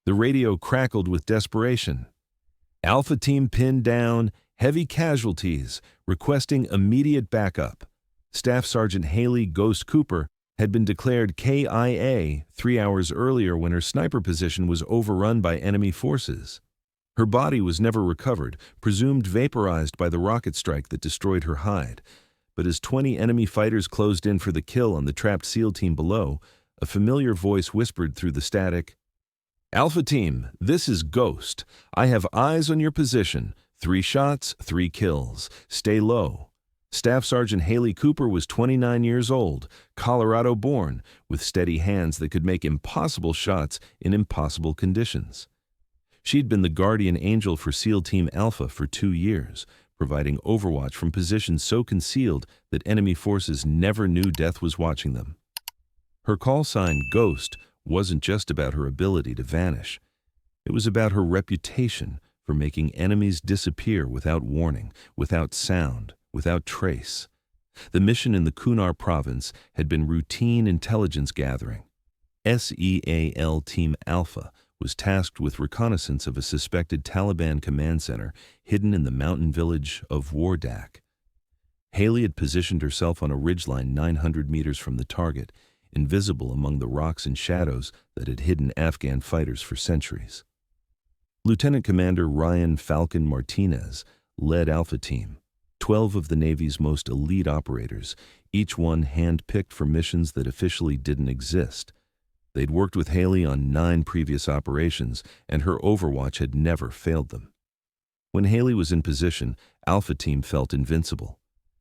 The radio crackled with desperation. Alpha Team pinned down, heavy casualties, requesting immediate backup. Staff Sergeant Hailey Ghost Cooper had been declared KIA 3 hours earlier when her sniper position was overrun by enemy forces. Her body was never recovered, presumed vaporized by the rocket strike that destroyed her hide. But as 20 enemy fighters closed in for the kill on the trapped SEAL team below, a familiar voice whispered through the static, "Alpha Team, this is Ghost. I have eyes on your position. 3 shots, 3 kills. Stay low." Staff Sergeant Hailey Cooper was 29 years old, Colorado-born, with steady hands that could make impossible shots in impossible conditions. She'd been the guardian angel for SEAL Team Alpha for 2 years, providing overwatch from positions so concealed that enemy forces never knew death was watching them. Her call sign, Ghost, wasn't just about her ability to vanish. It was about her reputation for making enemies disappear without warning, without sound, without trace. The mission in the Kunar province had been routine intelligence gathering. SEAL Team Alpha was tasked with reconnaissance of a suspected Taliban command center hidden in the mountain village of Wardak. Hailey had positioned herself on a ridgeline 900 meters from the target, invisible among the rocks and shadows that had hidden Afghan fighters for centuries. Lieutenant Commander Ryan Falcon Martinez led Alpha Team, 12 of the Navy's most elite operators, each one hand-picked for missions that officially didn't exist. They'd worked with Hailey on 9 previous operations, and her overwatch had never failed them. When Hailey was in position, Alpha Team felt invincible.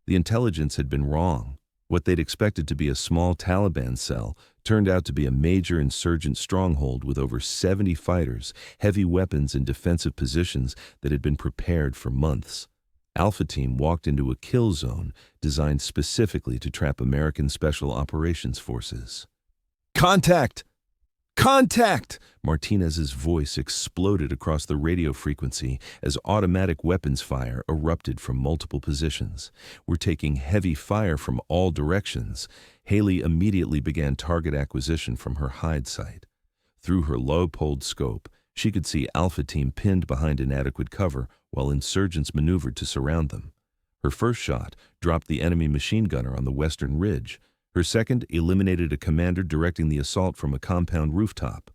The intelligence had been wrong. What they'd expected to be a small Taliban cell turned out to be a major insurgent stronghold with over 70 fighters, heavy weapons, and defensive positions that had been prepared for months. Alpha Team walked into a kill zone designed specifically to trap American Special Operations Forces. "Contact! Contact!" Martinez's voice exploded across the radio frequency as automatic weapons fire erupted from multiple positions. "We're taking heavy fire from all directions." Hailey immediately began target acquisition from her hide site. Through her low-poled scope, she could see Alpha Team pinned behind inadequate cover while insurgents maneuvered to surround them. Her first shot dropped the enemy machine gunner on the western ridge. Her second eliminated a commander directing the assault from a compound rooftop.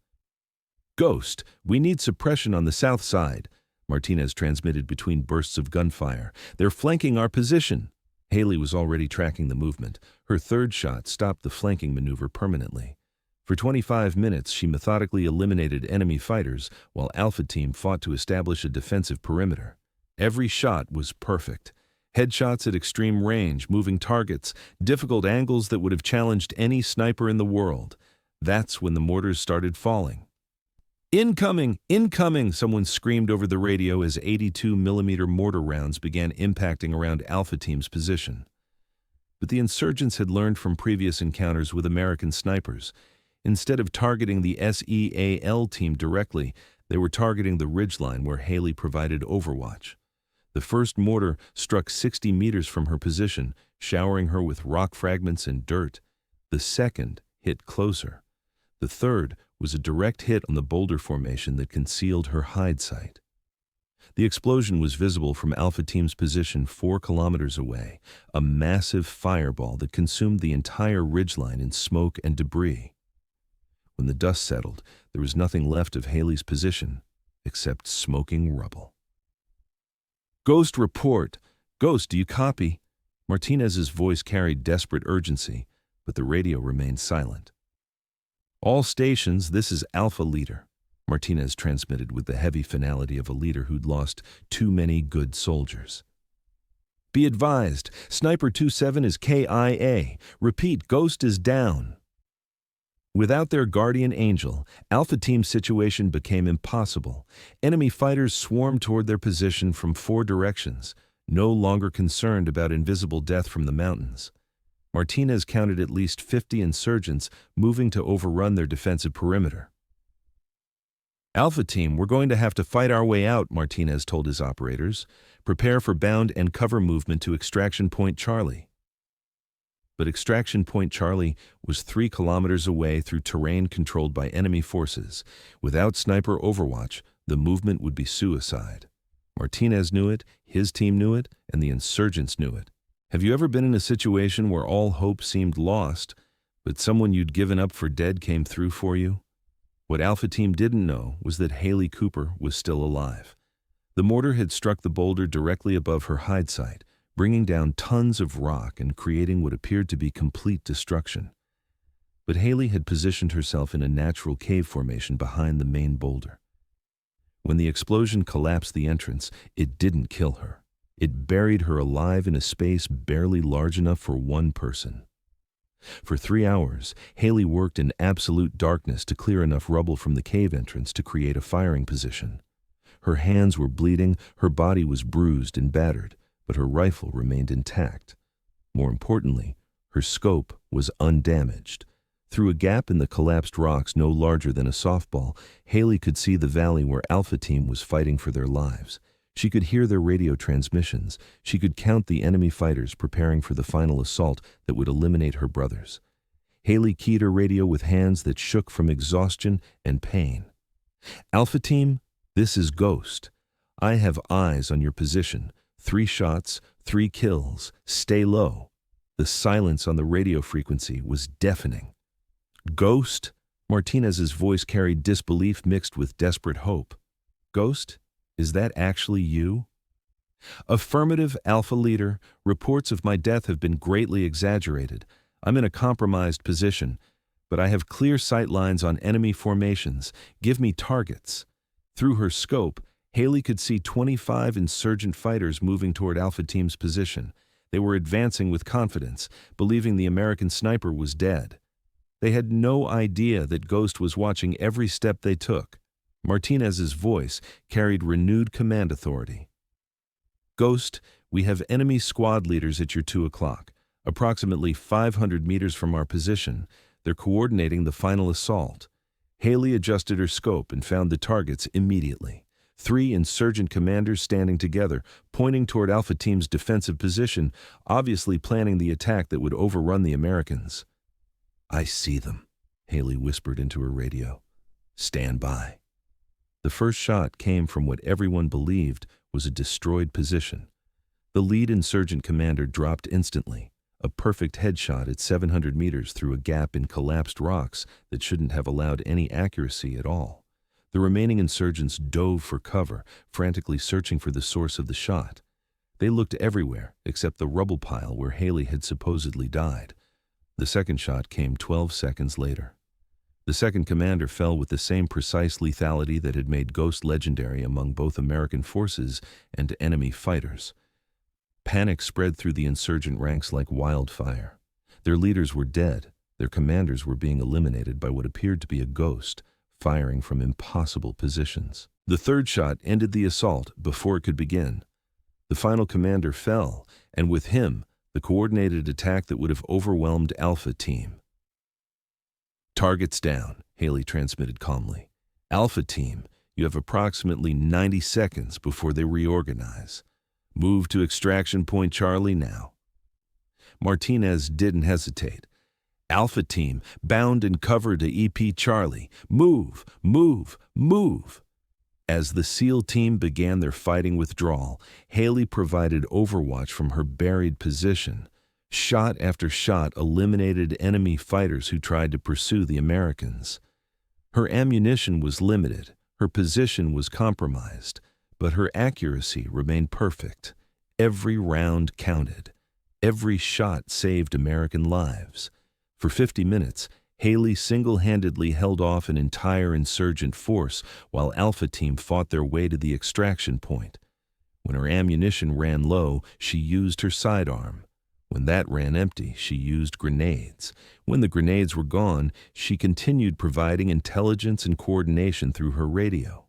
"Ghost, we need suppression on the south side," Martinez transmitted between bursts of gunfire. "They're flanking our position." Hailey was already tracking the movement. Her third shot stopped the flanking maneuver permanently. For 25 minutes, she methodically eliminated enemy fighters while Alpha Team fought to establish a defensive perimeter. Every shot was perfect. Headshots at extreme range, moving targets, difficult angles that would have challenged any sniper in the world. That's when the mortars started falling. "Incoming! Incoming!" someone screamed over the radio as 82mm mortar rounds began impacting around Alpha Team's position. But the insurgents had learned from previous encounters with American snipers. Instead of targeting the SEAL team directly, they were targeting the ridgeline where Hailey provided overwatch. The first mortar struck 60 meters from her position, showering her with rock fragments and dirt. The second hit closer. The third was a direct hit on the boulder formation that concealed her hide site. The explosion was visible from Alpha Team's position 4 kilometers away, a massive fireball that consumed the entire ridgeline in smoke and debris. When the dust settled, there was nothing left of Hailey's position except smoking rubble. "Ghost, report. Ghost, do you copy?" Martinez's voice carried desperate urgency, but the radio remained silent. "All stations, this is Alpha Leader," Martinez transmitted with the heavy finality of a leader who'd lost too many good soldiers. "Be advised, Sniper 27 is KIA. Repeat, Ghost is down." Without their guardian angel, Alpha Team's situation became impossible. Enemy fighters swarmed toward their position from 4 directions, no longer concerned about invisible death from the mountains. Martinez counted at least 50 insurgents moving to overrun their defensive perimeter. "Alpha Team, we're going to have to fight our way out," Martinez told his operators. "Prepare for bound and cover movement to Extraction Point Charlie." but extraction point Charlie was 3 kilometers away through terrain controlled by enemy forces. Without sniper overwatch, the movement would be suicide. Martinez knew it, his team knew it, and the insurgents knew it. Have you ever been in a situation where all hope seemed lost, but someone you'd given up for dead came through for you? What Alpha Team didn't know was that Hailey Cooper was still alive. The mortar had struck the boulder directly above her hide site, bringing down tons of rock and creating what appeared to be complete destruction. But Hailey had positioned herself in a natural cave formation behind the main boulder. When the explosion collapsed the entrance, it didn't kill her. It buried her alive in a space barely large enough for one person. For 3 hours, Hailey worked in absolute darkness to clear enough rubble from the cave entrance to create a firing position. Her hands were bleeding, her body was bruised and battered, but her rifle remained intact. More importantly, her scope was undamaged. Through a gap in the collapsed rocks no larger than a softball, Hailey could see the valley where Alpha Team was fighting for their lives. She could hear their radio transmissions. She could count the enemy fighters preparing for the final assault that would eliminate her brothers. Hailey keyed her radio with hands that shook from exhaustion and pain. Alpha Team, this is Ghost. I have eyes on your position. 3 shots, 3 kills. Stay low. The silence on the radio frequency was deafening. Ghost? Martinez's voice carried disbelief mixed with desperate hope. Ghost? Is that actually you? Affirmative, Alpha Leader. Reports of my death have been greatly exaggerated. I'm in a compromised position, but I have clear sight lines on enemy formations. Give me targets. Through her scope, Hailey could see 25 insurgent fighters moving toward Alpha Team's position. They were advancing with confidence, believing the American sniper was dead. They had no idea that Ghost was watching every step they took. Martinez's voice carried renewed command authority. Ghost, we have enemy squad leaders at your 2 o'clock, approximately 500 meters from our position. They're coordinating the final assault. Hailey adjusted her scope and found the targets immediately. 3 insurgent commanders standing together, pointing toward Alpha Team's defensive position, obviously planning the attack that would overrun the Americans. I see them, Hailey whispered into her radio. Stand by. The first shot came from what everyone believed was a destroyed position. The lead insurgent commander dropped instantly, a perfect headshot at 700 meters through a gap in collapsed rocks that shouldn't have allowed any accuracy at all. The remaining insurgents dove for cover, frantically searching for the source of the shot. They looked everywhere except the rubble pile where Hailey had supposedly died. The second shot came 12 seconds later. The second commander fell with the same precise lethality that had made Ghost legendary among both American forces and enemy fighters. Panic spread through the insurgent ranks like wildfire. Their leaders were dead. Their commanders were being eliminated by what appeared to be a ghost, firing from impossible positions. The third shot ended the assault before it could begin. The final commander fell, and with him, the coordinated attack that would have overwhelmed Alpha Team. Targets down, Hailey transmitted calmly. Alpha Team, you have approximately 90 seconds before they reorganize. Move to extraction point Charlie now. Martinez didn't hesitate. Alpha Team, bound and cover to EP Charlie. Move, move, move. As the SEAL team began their fighting withdrawal, Hailey provided overwatch from her buried position. Shot after shot eliminated enemy fighters who tried to pursue the Americans. Her ammunition was limited, her position was compromised, but her accuracy remained perfect. Every round counted. Every shot saved American lives. For 50 minutes, Hailey single-handedly held off an entire insurgent force while Alpha Team fought their way to the extraction point. When her ammunition ran low, she used her sidearm. When that ran empty, she used grenades. When the grenades were gone, she continued providing intelligence and coordination through her radio.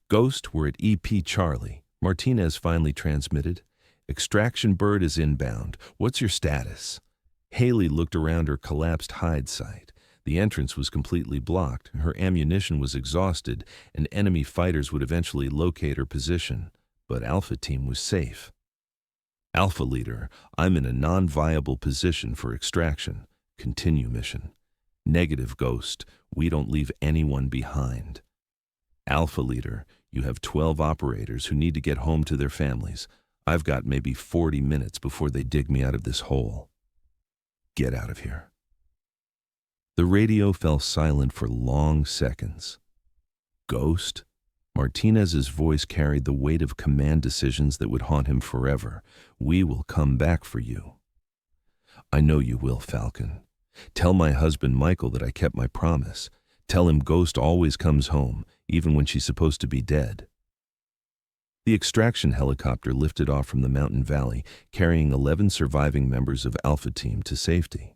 Ghost, we're at EP Charlie. Martinez finally transmitted. Extraction bird is inbound. What's your status? Hailey looked around her collapsed hide site. The entrance was completely blocked, her ammunition was exhausted, and enemy fighters would eventually locate her position. But Alpha Team was safe. Alpha Leader, I'm in a non-viable position for extraction. Continue mission. Negative, Ghost. We don't leave anyone behind. Alpha Leader, you have 12 operators who need to get home to their families. I've got maybe 40 minutes before they dig me out of this hole. Get out of here. The radio fell silent for long seconds. Ghost? Martinez's voice carried the weight of command decisions that would haunt him forever. We will come back for you. I know you will, Falcon. Tell my husband Michael that I kept my promise. Tell him Ghost always comes home, even when she's supposed to be dead. The extraction helicopter lifted off from the mountain valley, carrying 11 surviving members of Alpha Team to safety.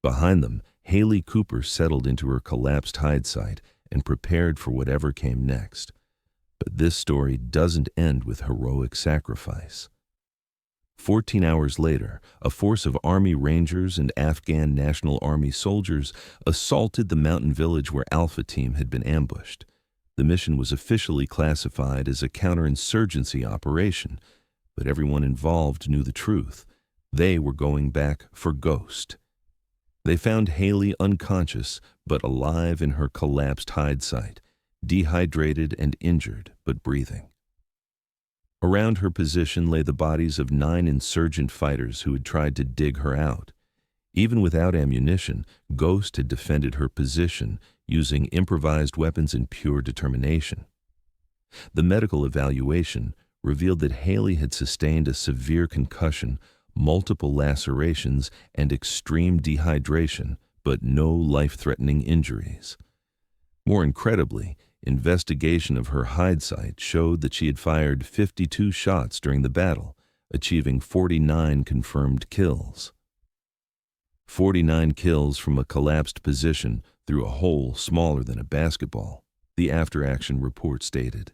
Behind them, Hailey Cooper settled into her collapsed hide site and prepared for whatever came next. But this story doesn't end with heroic sacrifice. 14 hours later, a force of Army Rangers and Afghan National Army soldiers assaulted the mountain village where Alpha Team had been ambushed. The mission was officially classified as a counterinsurgency operation, but everyone involved knew the truth. They were going back for Ghost. They found Hailey unconscious but alive in her collapsed hide site, dehydrated and injured but breathing. Around her position lay the bodies of 9 insurgent fighters who had tried to dig her out. Even without ammunition, Ghost had defended her position using improvised weapons and pure determination. The medical evaluation revealed that Hailey had sustained a severe concussion, multiple lacerations, and extreme dehydration, but no life-threatening injuries. More incredibly, investigation of her hide site showed that she had fired 52 shots during the battle, achieving 49 confirmed kills. 49 kills from a collapsed position through a hole smaller than a basketball, the after-action report stated.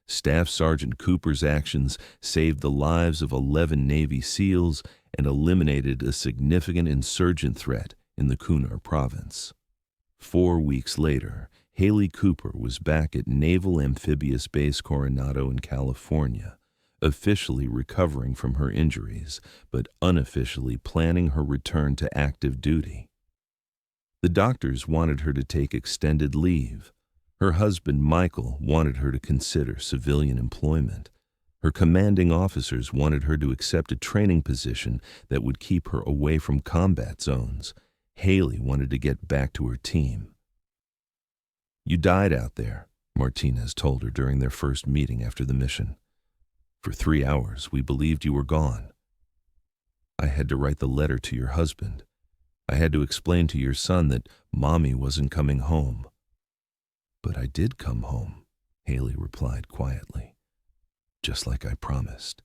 Staff Sergeant Cooper's actions saved the lives of 11 Navy SEALs and eliminated a significant insurgent threat in the Kunar province. 4 weeks later, Hailey Cooper was back at Naval Amphibious Base Coronado in California, officially recovering from her injuries, but unofficially planning her return to active duty. The doctors wanted her to take extended leave. Her husband, Michael, wanted her to consider civilian employment. Her commanding officers wanted her to accept a training position that would keep her away from combat zones. Hailey wanted to get back to her team. You died out there, Martinez told her during their first meeting after the mission. For 3 hours, we believed you were gone. I had to write the letter to your husband. I had to explain to your son that Mommy wasn't coming home. But I did come home, Hailey replied quietly, just like I promised.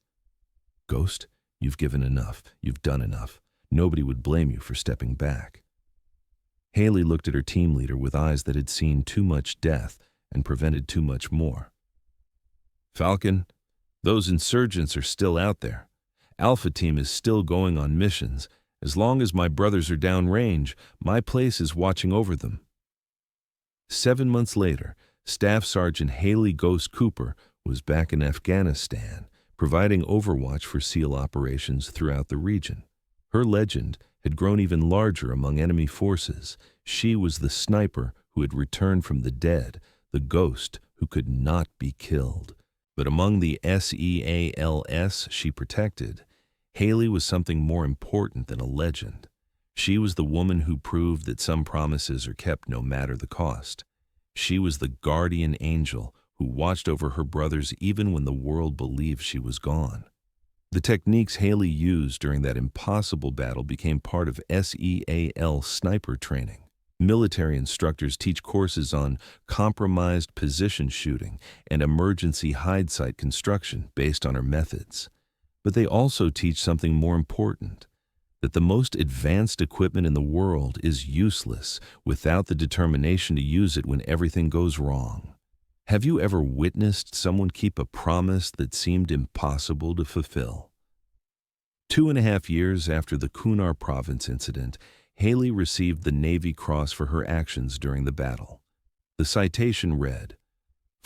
Ghost, you've given enough. You've done enough. Nobody would blame you for stepping back. Hailey looked at her team leader with eyes that had seen too much death and prevented too much more. Falcon, those insurgents are still out there. Alpha Team is still going on missions. As long as my brothers are downrange, my place is watching over them. 7 months later, Staff Sergeant Hailey Ghost Cooper was back in Afghanistan, providing overwatch for SEAL operations throughout the region. Her legend had grown even larger among enemy forces. She was the sniper who had returned from the dead, the ghost who could not be killed. But among the SEALs she protected, Hailey was something more important than a legend. She was the woman who proved that some promises are kept no matter the cost. She was the guardian angel who watched over her brothers even when the world believed she was gone. The techniques Hailey used during that impossible battle became part of SEAL sniper training. Military instructors teach courses on compromised position shooting and emergency hide site construction based on her methods. But they also teach something more important, that the most advanced equipment in the world is useless without the determination to use it when everything goes wrong. Have you ever witnessed someone keep a promise that seemed impossible to fulfill? 2.5 years after the Kunar province incident, Hailey received the Navy Cross for her actions during the battle. The citation read,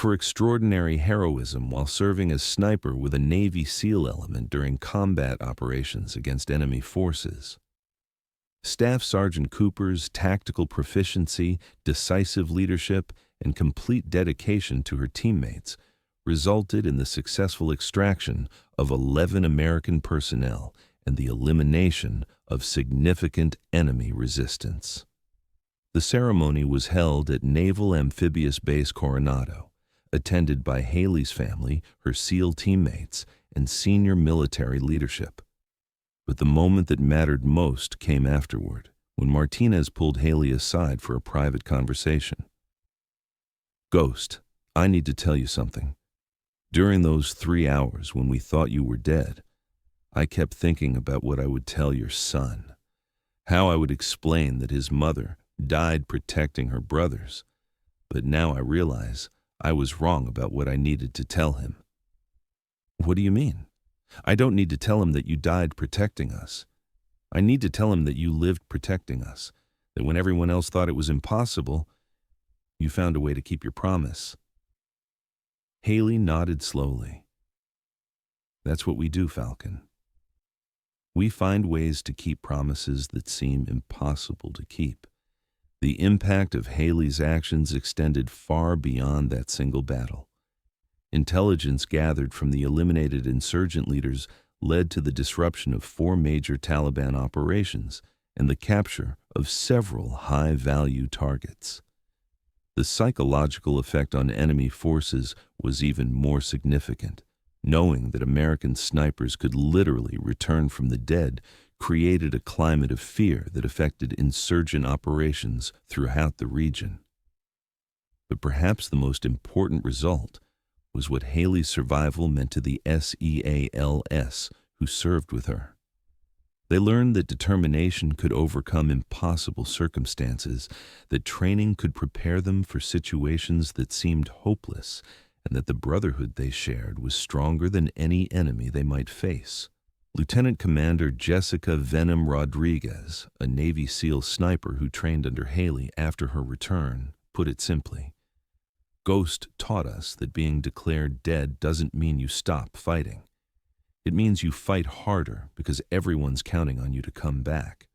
for extraordinary heroism while serving as sniper with a Navy SEAL element during combat operations against enemy forces. Staff Sergeant Cooper's tactical proficiency, decisive leadership, and complete dedication to her teammates resulted in the successful extraction of 11 American personnel and the elimination of significant enemy resistance. The ceremony was held at Naval Amphibious Base Coronado, attended by Hailey's family, her SEAL teammates, and senior military leadership. But the moment that mattered most came afterward, when Martinez pulled Hailey aside for a private conversation. "Ghost, I need to tell you something. During those 3 hours when we thought you were dead, I kept thinking about what I would tell your son, how I would explain that his mother died protecting her brothers, but now I realize I was wrong about what I needed to tell him." "What do you mean?" "I don't need to tell him that you died protecting us. I need to tell him that you lived protecting us, that when everyone else thought it was impossible, you found a way to keep your promise." Hailey nodded slowly. "That's what we do, Falcon. We find ways to keep promises that seem impossible to keep." The impact of Hailey's actions extended far beyond that single battle. Intelligence gathered from the eliminated insurgent leaders led to the disruption of 4 major Taliban operations and the capture of several high-value targets. The psychological effect on enemy forces was even more significant. Knowing that American snipers could literally return from the dead created a climate of fear that affected insurgent operations throughout the region. But perhaps the most important result was what Hailey's survival meant to the SEALs who served with her. They learned that determination could overcome impossible circumstances, that training could prepare them for situations that seemed hopeless, and that the brotherhood they shared was stronger than any enemy they might face. Lieutenant Commander Jessica Venom Rodriguez, a Navy SEAL sniper who trained under Hailey after her return, put it simply, "Ghost taught us that being declared dead doesn't mean you stop fighting. It means you fight harder because everyone's counting on you to come back."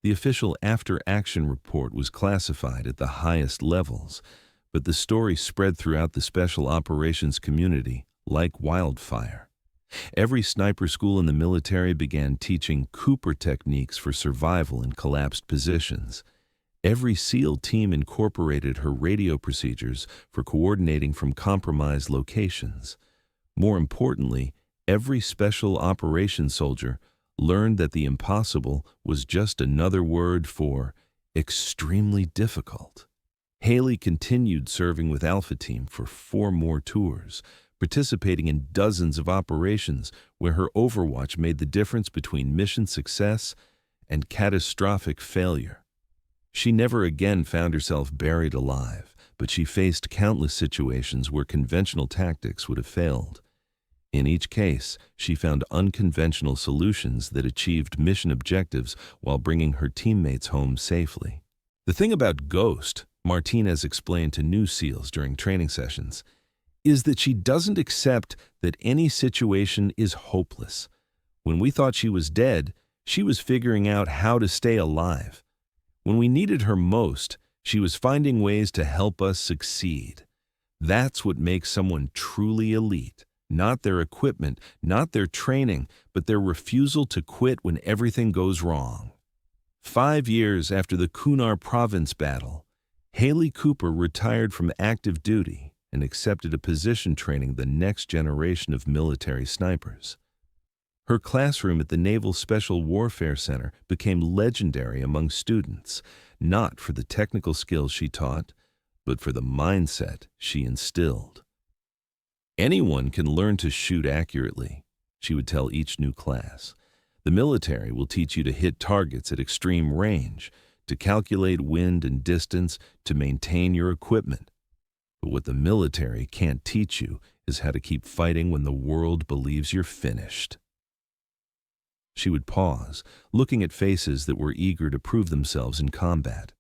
The official after-action report was classified at the highest levels, but the story spread throughout the special operations community like wildfire. Every sniper school in the military began teaching Cooper techniques for survival in collapsed positions. Every SEAL team incorporated her radio procedures for coordinating from compromised locations. More importantly, every special operations soldier learned that the impossible was just another word for extremely difficult. Hailey continued serving with Alpha Team for 4 more tours, participating in dozens of operations where her overwatch made the difference between mission success and catastrophic failure. She never again found herself buried alive, but she faced countless situations where conventional tactics would have failed. In each case, she found unconventional solutions that achieved mission objectives while bringing her teammates home safely. The thing about Ghost, Martinez explained to new SEALs during training sessions, is that she doesn't accept that any situation is hopeless. When we thought she was dead, she was figuring out how to stay alive. When we needed her most, she was finding ways to help us succeed. That's what makes someone truly elite. Not their equipment, not their training, but their refusal to quit when everything goes wrong. 5 years after the Kunar Province battle, Hailey Cooper retired from active duty and accepted a position training the next generation of military snipers. Her classroom at the Naval Special Warfare Center became legendary among students, not for the technical skills she taught, but for the mindset she instilled. "Anyone can learn to shoot accurately," she would tell each new class. "The military will teach you to hit targets at extreme range, to calculate wind and distance, to maintain your equipment. But what the military can't teach you is how to keep fighting when the world believes you're finished." She would pause, looking at faces that were eager to prove themselves in combat.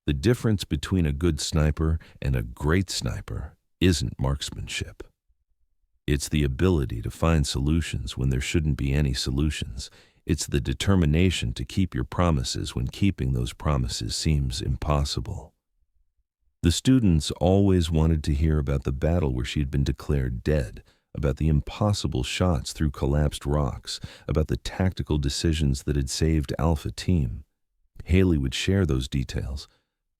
The difference between a good sniper and a great sniper isn't marksmanship. It's the ability to find solutions when there shouldn't be any solutions. It's the determination to keep your promises when keeping those promises seems impossible. The students always wanted to hear about the battle where she had been declared dead, about the impossible shots through collapsed rocks, about the tactical decisions that had saved Alpha Team. Hailey would share those details,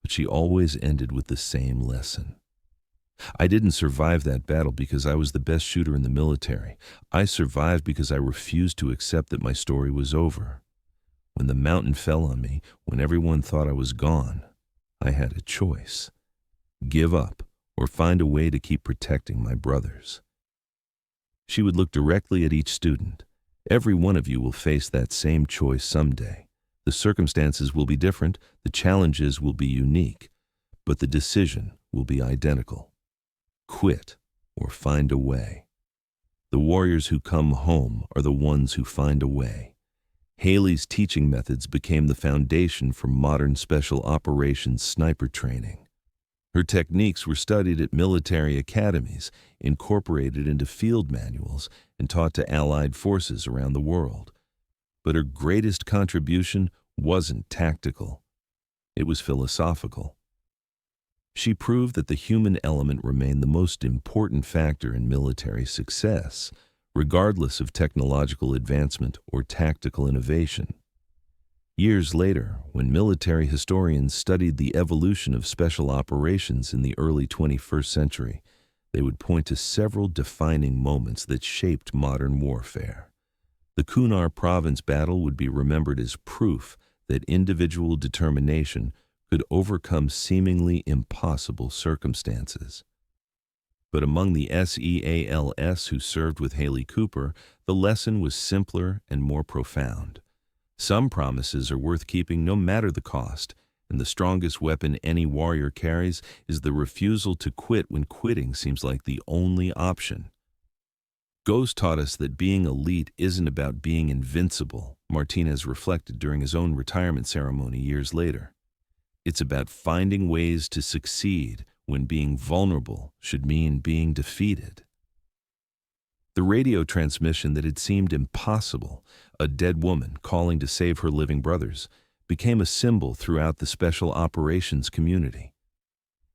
but she always ended with the same lesson. I didn't survive that battle because I was the best shooter in the military. I survived because I refused to accept that my story was over. When the mountain fell on me, when everyone thought I was gone, I had a choice. Give up or find a way to keep protecting my brothers. She would look directly at each student. Every one of you will face that same choice someday. The circumstances will be different, the challenges will be unique, but the decision will be identical. Quit or find a way. The warriors who come home are the ones who find a way. Hailey's teaching methods became the foundation for modern special operations sniper training. Her techniques were studied at military academies, incorporated into field manuals, and taught to allied forces around the world. But her greatest contribution wasn't tactical. It was philosophical. She proved that the human element remained the most important factor in military success, regardless of technological advancement or tactical innovation. Years later, when military historians studied the evolution of special operations in the early 21st century, they would point to several defining moments that shaped modern warfare. The Kunar Province battle would be remembered as proof that individual determination could overcome seemingly impossible circumstances. But among the SEALs who served with Hailey Cooper, the lesson was simpler and more profound. Some promises are worth keeping no matter the cost, and the strongest weapon any warrior carries is the refusal to quit when quitting seems like the only option. Ghost taught us that being elite isn't about being invincible, Martinez reflected during his own retirement ceremony years later. It's about finding ways to succeed when being vulnerable should mean being defeated. The radio transmission that had seemed impossible, a dead woman calling to save her living brothers, became a symbol throughout the special operations community.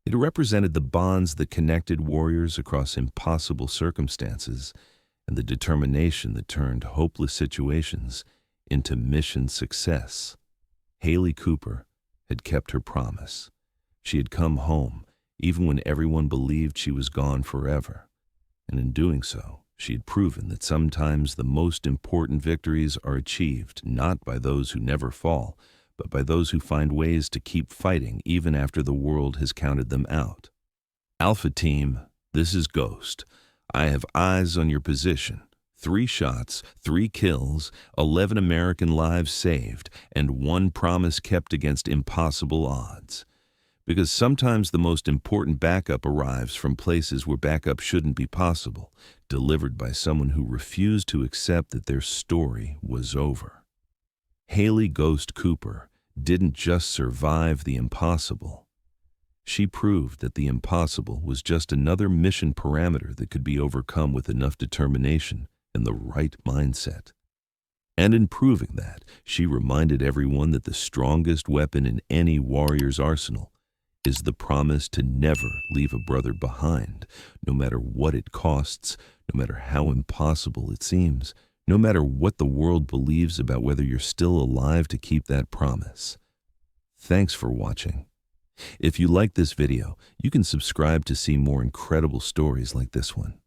It represented the bonds that connected warriors across impossible circumstances and the determination that turned hopeless situations into mission success. Hailey Cooper had kept her promise. She had come home, even when everyone believed she was gone forever. And in doing so, she had proven that sometimes the most important victories are achieved not by those who never fall, but by those who find ways to keep fighting even after the world has counted them out. Alpha Team, this is Ghost. I have eyes on your position. 3 shots, 3 kills, 11 American lives saved, and 1 promise kept against impossible odds. Because sometimes the most important backup arrives from places where backup shouldn't be possible, delivered by someone who refused to accept that their story was over. Hailey Ghost Cooper didn't just survive the impossible. She proved that the impossible was just another mission parameter that could be overcome with enough determination and the right mindset. And in proving that, she reminded everyone that the strongest weapon in any warrior's arsenal is the promise to never leave a brother behind, no matter what it costs, no matter how impossible it seems, no matter what the world believes about whether you're still alive to keep that promise. Thanks for watching. If you like this video, you can subscribe to see more incredible stories like this one.